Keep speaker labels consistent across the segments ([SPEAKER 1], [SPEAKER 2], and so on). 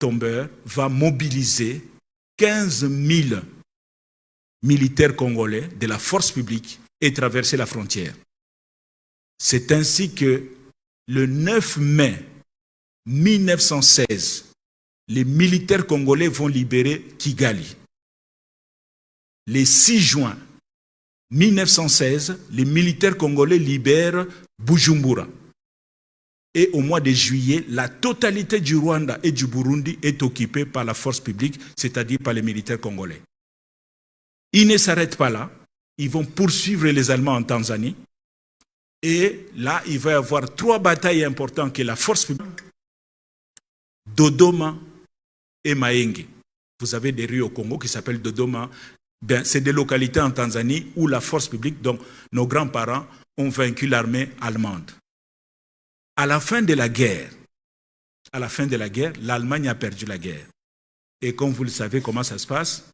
[SPEAKER 1] tombeur va mobiliser 15 000 militaires congolais de la force publique et traverser la frontière. C'est ainsi que le 9 mai 1916, les militaires congolais vont libérer Kigali. Le 6 juin 1916, les militaires congolais libèrent Bujumbura. Et au mois de juillet, la totalité du Rwanda et du Burundi est occupée par la force publique, c'est-à-dire par les militaires congolais. Ils ne s'arrêtent pas là. Ils vont poursuivre les Allemands en Tanzanie. Et là, il va y avoir 3 batailles importantes que la force publique, Dodoma et Mahenge. Vous avez des rues au Congo qui s'appellent Dodoma. C'est des localités en Tanzanie où la force publique, donc nos grands-parents, ont vaincu l'armée allemande. À la fin de la guerre, l'Allemagne a perdu la guerre. Et comme vous le savez comment ça se passe,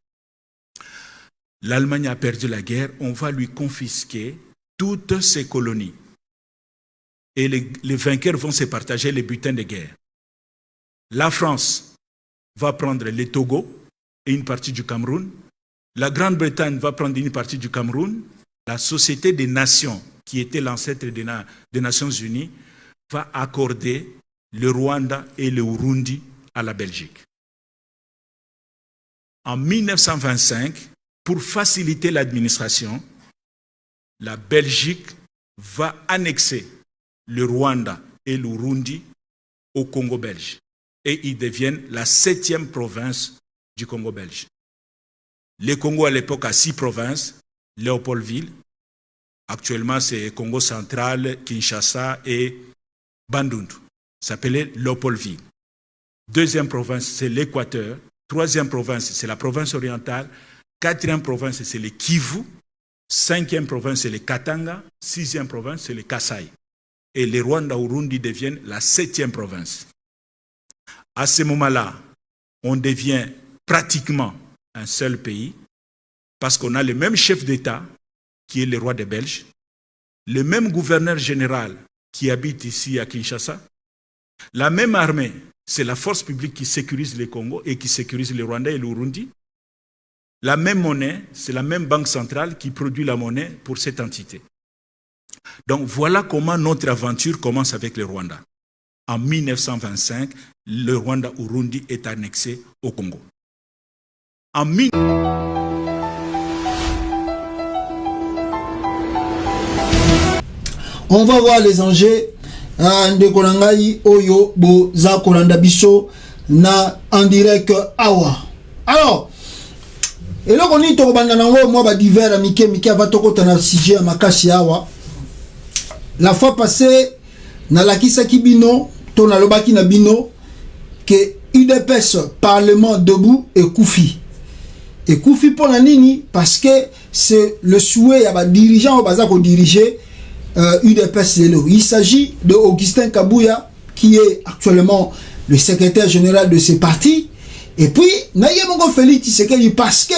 [SPEAKER 1] l'Allemagne a perdu la guerre, on va lui confisquer toutes ses colonies. Et les vainqueurs vont se partager les butins de guerre. La France va prendre le Togo et une partie du Cameroun. La Grande-Bretagne va prendre une partie du Cameroun. La Société des Nations, qui était l'ancêtre des Nations Unies, va accorder le Rwanda et le Burundi à la Belgique. En 1925, pour faciliter l'administration, la Belgique va annexer le Rwanda et le Burundi au Congo belge. Et ils deviennent la 7e province du Congo belge. Le Congo à l'époque a 6 provinces, Léopoldville. Actuellement, c'est Congo central, Kinshasa et Bandundu. Ça s'appelait Léopoldville. 2e province, c'est l'Équateur. 3e province, c'est la province orientale. 4e province, c'est le Kivu. 5e province, c'est le Katanga. 6e province, c'est le Kasaï. Et les Rwanda-Urundi deviennent la 7e province. À ce moment-là, on devient pratiquement un seul pays parce qu'on a le même chef d'État qui est le roi des Belges, le même gouverneur général qui habite ici à Kinshasa, la même armée, c'est la force publique qui sécurise le Congo et qui sécurise le Rwanda et le Burundi. La même monnaie, c'est la même banque centrale qui produit la monnaie pour cette entité. Donc voilà comment notre aventure commence avec le Rwanda. En 1925, le Rwanda-Urundi est annexé au Congo.
[SPEAKER 2] On va voir les enjeux de Konangai Oyo Boza Kolanda Biso na en direct awa. Alors, et là on est au Bandanango, moi ba divers amike va toko tana sujet à makasi awa. La fois passée, na lakisa kibino, ton alobaki na bino que UDPS Parlement debout et Koufi. Et Koufi pour la nini parce que c'est le souhait à dirigeant au bazar pour diriger UDPS Lelo. Il s'agit de Augustin Kabouya qui est actuellement le secrétaire général de ce parti. Et puis, Nayemongo Félix Tshisekedi parce que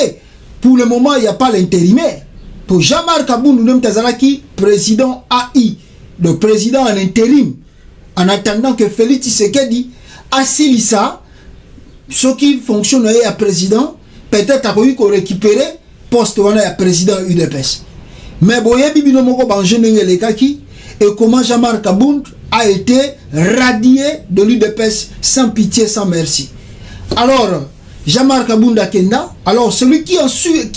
[SPEAKER 2] pour le moment il n'y a pas l'intérimaire. Pour Jean-Marc Aboundou Tazaraki, président AI, le président en intérim, en attendant que Félix Tshisekedi assilissa ce qui fonctionne à président, peut-être à récupérer poste à président UDPS. Mais Boye Bibino Moko Banjenenge Lekaki et comment Jean-Marc Abound a été radié de l'UDPS sans pitié, sans merci. Alors, Jean-Marc Abound Akenda, alors celui qui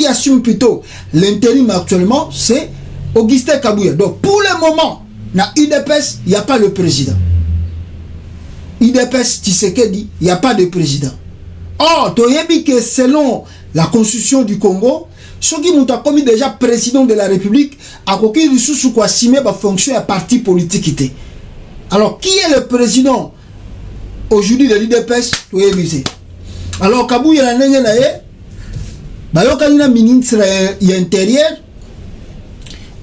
[SPEAKER 2] assume plutôt l'intérim actuellement, c'est Augustin Kabouya. Donc pour le moment, dans UDPS, il n'y a pas le président. UDPS Tshisekedi, il n'y a pas de président. Or, Toyebi que selon la constitution du Congo, ceux qui nous ont commis déjà président de la République, à coquille du sous quoi simé va fonctionner à parti politique. Alors, qui est le président aujourd'hui de l'UDPS? Toyebi. Alors, Kabouya la nenge na ye, Bayokalina ministre intérieur,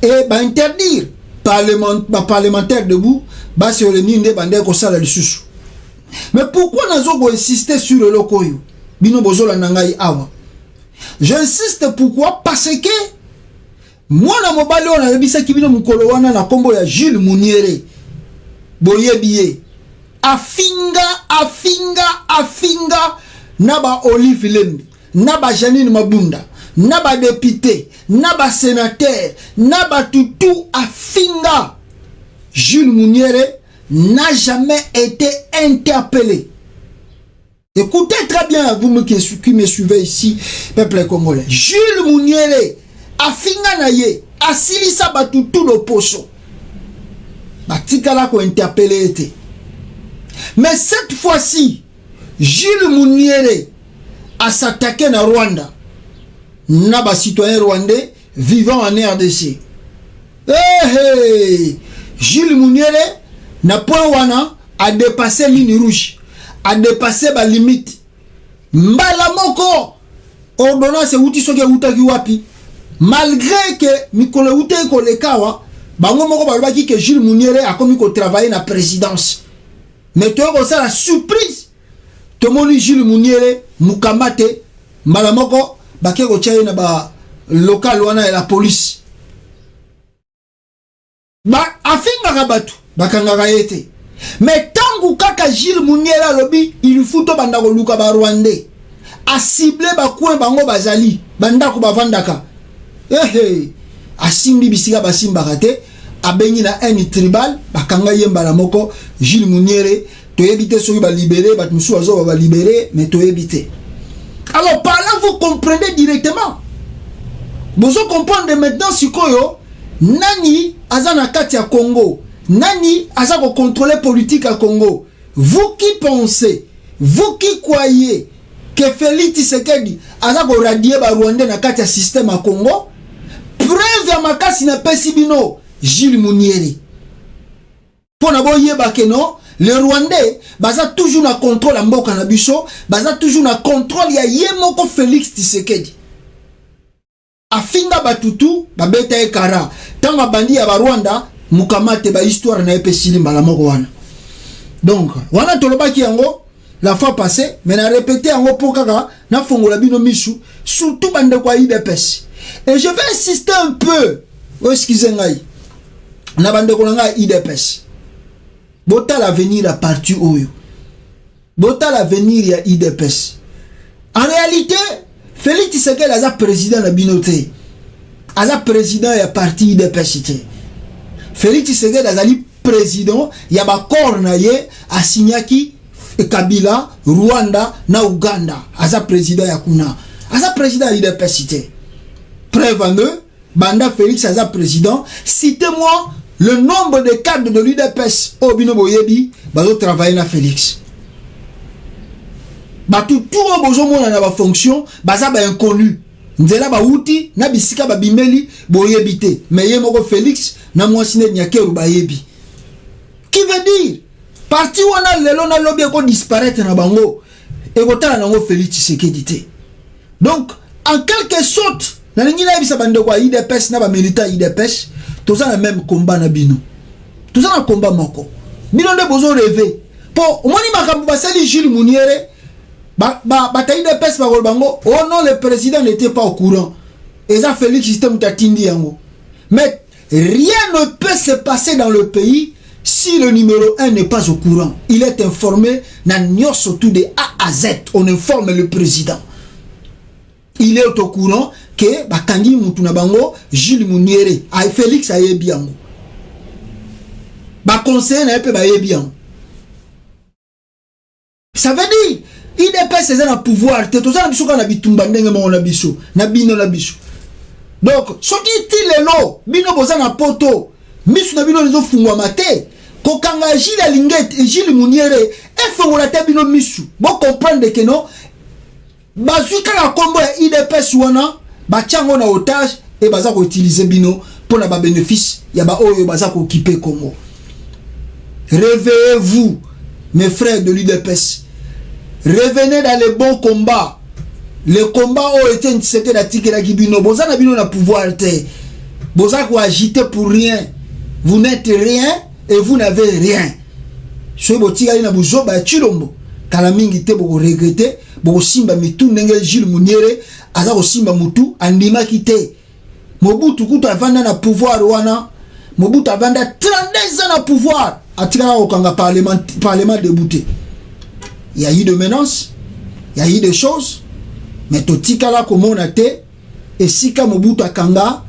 [SPEAKER 2] et va interdire parlementaire debout, va se réunir des bandères comme ça là dessus. Mais pourquoi nous insister sur le locoyo? Bino bozola nangai awa. J'insiste pourquoi? Parce que moi na mobali on a bisa kibino mukolo wana na kombo ya Jules Muniere. Boyebiye. afinga naba Olive Lembi, naba Janine Mabunda, naba député, naba sénateur, naba tutu afinga. Jules Mouniéré n'a jamais été interpellé. Écoutez très bien, vous qui me suivez ici, peuple congolais. Jules Mouniéré afinga naye asilisa batutu do poso. Batikala ko interpellé été. Mais cette fois-ci, Jules Mouniéré a s'attaqué na Rwanda. Naba citoyen rwandais vivant en RDC. Hey! Jules Mouniéré na point wana a dépassé ligne rouge, a dépassé ba limite. Mbala moko ordonnance uti soke utaki wapi. Malgré que mikolo ute ko lekawa, bango moko balobaki que Jules Mouniéré a commis ko travailler na présidence. Mais tu as ça la surprise. Tomoni Jules Mouniéré mukamate mbala moko bake ko tchaye na ba local wana la police. Ba afinga kabatu bakanga yete. Mais tangu kaka Jules Mouniéré lobi il faut to banda ko luka ba Rwandais a ciblé ba coin bango bazali banda ko bavandaka. Asimbi bisika basimba kate abengi na un tribal bakanga yemba la moko Jules Mouniéré to éviter soki ba libérer ba musu azo ba libérer mais to éviter. Alors par là vous comprenez directement. Vous comprenez maintenant sikoyo nani azana kati ya Congo, nani aza ko contrôler politique à Congo. Vous qui pensez, vous qui croyez que Félix Tshisekedi aza ko radier ba Rwandais na kati ya système à Congo, preuve ya makasi na pesibino Jules Mouniéré. Pona boye ba ke non, les Rwandais baza toujours na contrôle ya mboka na biso, baza toujours na contrôle ya yemoko Félix Tshisekedi. Afinga batutu babeta ekara tanga bandi ya Rwanda mukamate ba histoire na epesili mbala moko wana. Donc wana tolobaki yango la fois passée, mais na répété yango pour kaka na fongola bino misu surtout bande kwa IDPS. Et je vais insister un peu, excusez-moi, na bande ko nga IDPS. Bota l'avenir la parti oyo. Bota l'avenir ya IDPS. En réalité, Félix Tshisekedi aza président na binote. Aza président ya parti IDPS. Félix Tshisekedi azali président ya ba corps na ye asinyaki Kabila, Rwanda na Uganda. Aza président ya kuna. Aza président ya IDPS. Preuve en eux, banda Félix aza président. Citez-moi le nombre de cadres de l'UDPS au bino boyebi bazo travailler na Félix. Batu tout bozo mona na ba fonction baza ba inconnu. Nzela ba uti na bisika ba bimeli boyebite. Mais ye moko Félix na mwasine nyakeru bayebi. Qui veut dire parti wana lelo na lobby ko disparaître na bango e ko tala nango Félix Tshisekedi te. Donc en quelque sorte na ningi na bisa bande kwa IDPS na ba militant IDPS tous ça le même combat na bino. Tous ça le combat moko. Bino de bozo rêver. Po omoni makambo basali Jules Mouniéré bataille de pes par bango. Oh non, le président n'était pas au courant. Et ça Félix système tatindi yango. Mais rien ne peut se passer dans le pays si le numéro 1 n'est pas au courant. Il est informé na nyos tout de A à Z. On informe le président. Il est au courant que bakandi mutu na bango Jules Mouniéré a Félix ayebi yango. Ba conseiller na pe ba yebi yango. Ça veut dire IDPS c'est un pouvoir te to ça biso kana bitumba ndenge mo na biso na bino na biso. Donc soki ti lelo bino boza na poto misu na bino nizo fungwa mate ko kanga Jules Lingete Jules Mouniéré e fongola te bino misu bo comprendre que non bazuka la combo ya IDPS wana bachango na otage et baza ko utiliser bino pour na ba bénéfice ya ba oyo baza ko occuper Congo. Réveillez-vous mes frères de l'IDPS. Revenez dans les bons combats. Les combats ont été Tshisekedi à Tikela Gibino. Boza na bino na pouvoir te. Boza ko agiter pour rien. Vous n'êtes rien et vous n'avez rien. Soy botika na buzo ba chilombo. Kala mingi te boko regretter, boko simba mitu ndenge Jules Mouniéré aza ko simba mutu andima kite. Mobutu kutu avanda na pouvoir wana. Mobutu avanda 32 ans na pouvoir. atikala okanga parlement débouté. Il y a eu de menaces, il y a eu des choses, mais totikala comme on a été, et si ka Mobutu akanga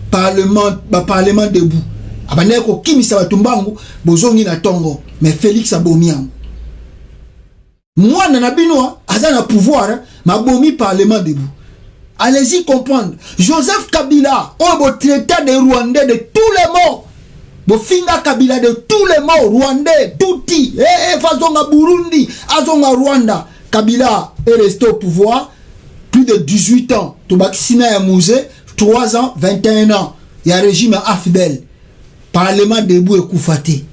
[SPEAKER 2] parlement debout. Abane ko kimisa batumbangu bozongi na tongo, mais Félix abomiam. Moi na bino azana pouvoir, ma bomi parlement debout. Allez-y comprendre. Joseph Kabila, on traité des Rwandais de tous les morts. Bofinga Kabila de tous les morts, Rwandais, Touti, Fazonga Burundi, Azonga Rwanda. Kabila est resté au pouvoir plus de 18 ans. Toubakisina Yamouze, 3 ans, 21 ans. Il y a un régime AFDEL. Parlement debout et Koufaté.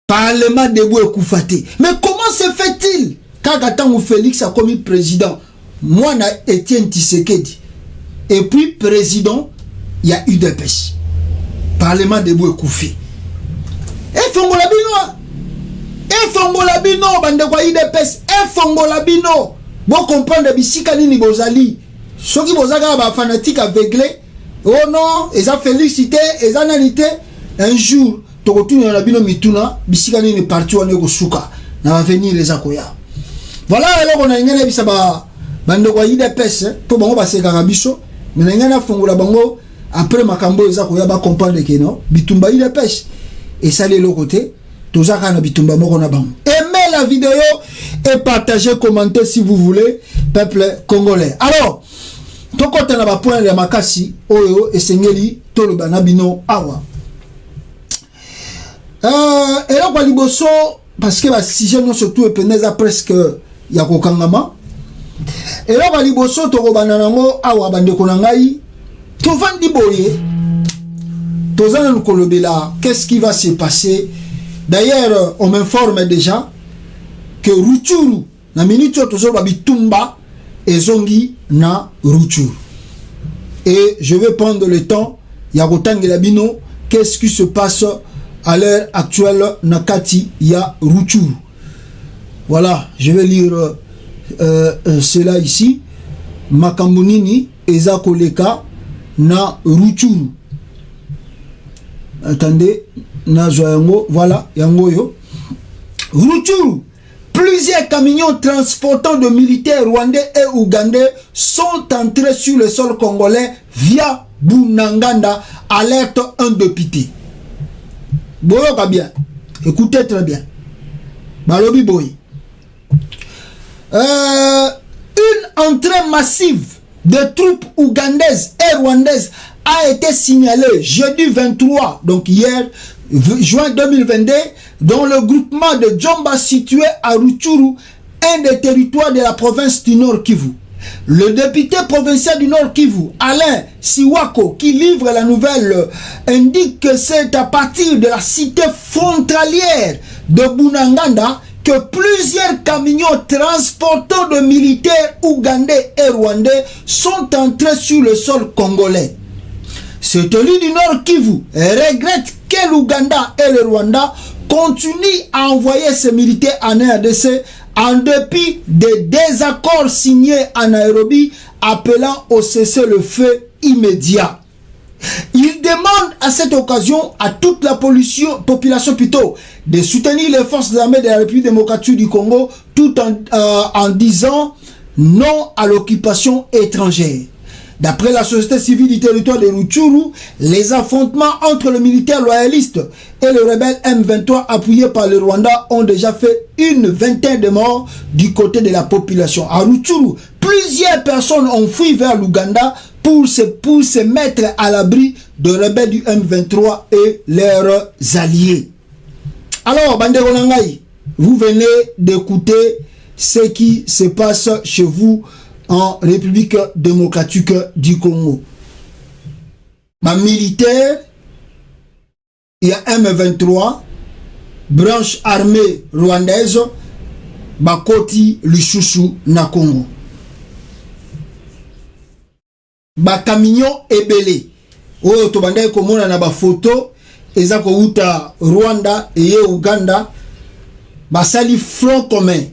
[SPEAKER 2] Parlement debout et Koufaté. Mais comment se fait-il quand Félix a commis président? Moi, na Etienne Tshisekedi. Et puis, président, il y a UDPS. Parlement debout et Koufi. Et Fongolabino. Et Fongolabino, bande kwa UDPS. Et Fongolabino. Bon comprendre, bisika nini bozali. Soki bozaka ba fanatique aveuglé. Oh non, eza félicité, eza nanité. Un jour, tokotuni na bino mituna, bisika nini parti wane ko suka. Na va venir les akoya. Voilà, alors on a ngana bisaba bande kwa UDPS, po bango basekaka biso. Mais ngana fongola bango après makambo eza koya ba comprendre que non, bitumba UDPS. Et ça les l'autre côté, tozaka na bitumba moko na bango. Aimez la vidéo et partagez, commentez si vous voulez, peuple congolais. Alors, tokota na ba point ya makasi oyo esengeli toloba na bino awa. Et là kwa liboso parce que ba sujet non surtout epeneza presque ya kokangama. Et là kwa liboso tokobana nango awa bandeko na ngai tovandi boye tozana nkolobela qu'est-ce qui va se passer. D'ailleurs on m'informe déjà que Rutshuru na minute tozoba bitumba ezongi na Rutshuru. Et je vais prendre le temps ya kotangela bino qu'est-ce qui se passe à l'heure actuelle nakati ya Rutshuru. Voilà, je vais lire cela ici. Makambunini eza koleka na Rutshuru. Attendez, na yango, voilà, yango yo. Rutshuru. Plusieurs camions transportant de militaires rwandais et ougandais sont entrés sur le sol congolais via Bunagana, alerte un député. Boyoka bien, écoutez très bien. Balobi boy. Une entrée massive de troupes ougandaises et rwandaises a été signalée jeudi 23, donc hier, juin 2022, dans le groupement de Djomba situé à Rutshuru, un des territoires de la province du Nord Kivu. Le député provincial du Nord Kivu, Alain Siwako, qui livre la nouvelle, indique que c'est à partir de la cité frontalière de Bunagana que plusieurs camions transportant de militaires ougandais et rwandais sont entrés sur le sol congolais. Cet élu du Nord Kivu regrette que l'Ouganda et le Rwanda continuent à envoyer ces militaires en RDC en dépit des désaccords signés à Nairobi appelant au cessez-le-feu immédiat. Il demande à cette occasion à toute la population plutôt de soutenir les forces armées de la République démocratique du Congo tout en disant non à l'occupation étrangère. D'après la société civile du territoire de Rutshuru, les affrontements entre le militaire loyaliste et le rebelle M23 appuyé par le Rwanda ont déjà fait une vingtaine de morts du côté de la population. À Rutshuru, plusieurs personnes ont fui vers l'Ouganda pour se mettre à l'abri de rebelles du M23 et leurs alliés. Alors, Bandeko Nangai, vous venez d'écouter ce qui se passe chez vous en République démocratique du Congo. Ma militaire, il y a M23, branche armée rwandaise, bakoti Lushusu na Congo. Ba camion ebele. Oyo tobanda komona na ba photo eza ko uta Rwanda et Uganda. Basali front commun.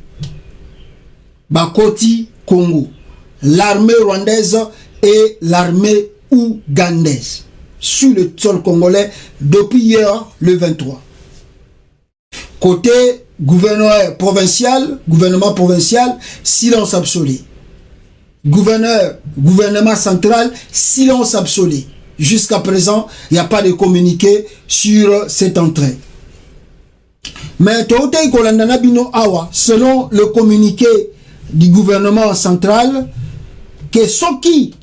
[SPEAKER 2] Bakoti Congo. L'armée rwandaise et l'armée ougandaise. sur le sol congolais depuis hier, le 23. Côté gouvernement provincial, silence absolu. Gouvernement central, silence absolu. Jusqu'à présent, il n'y a pas de communiqué sur cette entrée. Mais selon le communiqué du gouvernement central, que ceux qui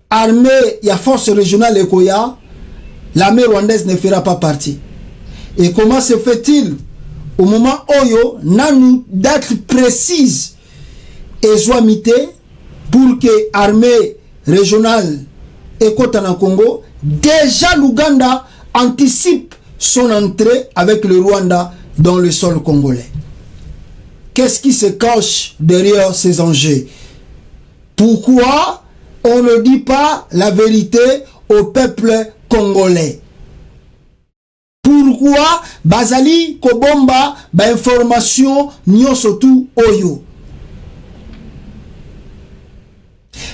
[SPEAKER 2] armée et force régionale Ekoya, l'armée rwandaise ne fera pas partie. Et comment se fait-il au moment où il y a une date précise et zoamité pour que l'armée régionale Ekotana Congo, déjà l'Ouganda anticipe son entrée avec le Rwanda dans le sol congolais. Qu'est-ce qui se cache derrière ces enjeux? Pourquoi on ne dit pas la vérité au peuple congolais? Pourquoi Bazali Kobomba ba information nyosotu oyo?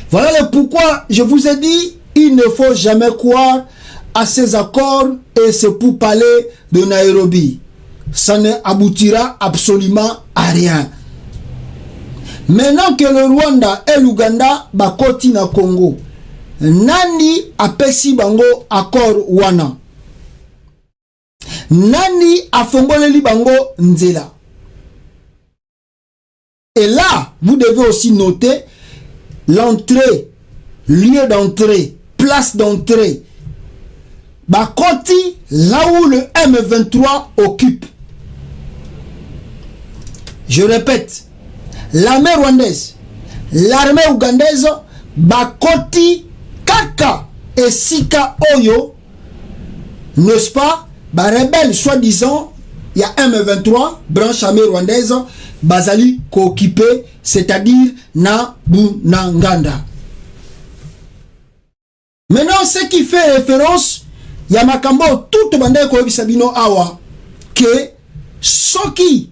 [SPEAKER 2] Voilà le pourquoi je vous ai dit, il ne faut jamais croire à ces accords et ce pourparlers de Nairobi. Ça ne aboutira absolument à rien. Maintenant que le Rwanda et l'Ouganda bakoti na Congo, nani apesi bango accord wana? Nani afongoleli bango nzela? Et là, vous devez aussi noter l'entrée, lieu d'entrée, place d'entrée. Bakoti, là où le M23 occupe. Je répète, l'armée rwandaise, l'armée ougandaise, bakoti kaka et sika oyo, n'est-ce pas? Ba rebelle soi-disant, il y a M23, branche armée rwandaise, bazali ko occupé, c'est-à-dire na Bunanganda. Maintenant, ce qui fait référence, il y a makambo tout bande ko bisabino awa que soki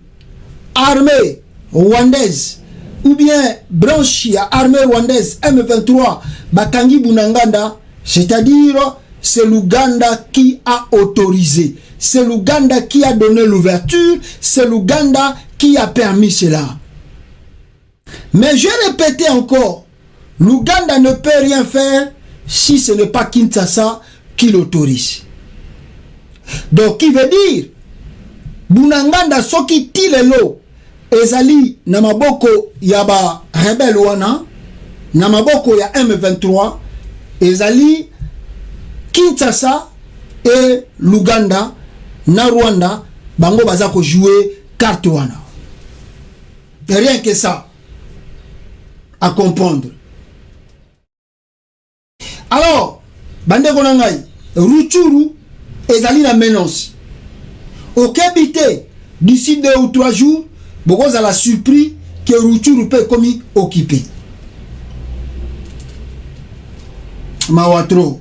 [SPEAKER 2] armée rwandaise ou bien branche ya armée rwandaise M23 bakangi Bunanganda, c'est-à-dire c'est l'Ouganda qui a autorisé, c'est l'Ouganda qui a donné l'ouverture, c'est l'Ouganda qui a permis cela. Mais je répète encore, l'Ouganda ne peut rien faire si ce n'est pas Kinshasa qui l'autorise. Donc, qui veut dire, Bunanganda soki tilelo, ezali na maboko ya ba rebelle wana, na maboko ya M23, ezali Kinshasa et l'Ouganda, na Rwanda, bango baza ko jouer carte wana. Et rien que ça, à comprendre. Alors, bande konangai, Rutshuru ezali la menace. Au Kébité, d'ici 2 ou 3 jours, beaucoup à la surpris que Rutshuru peut comme occupé. Mawatro.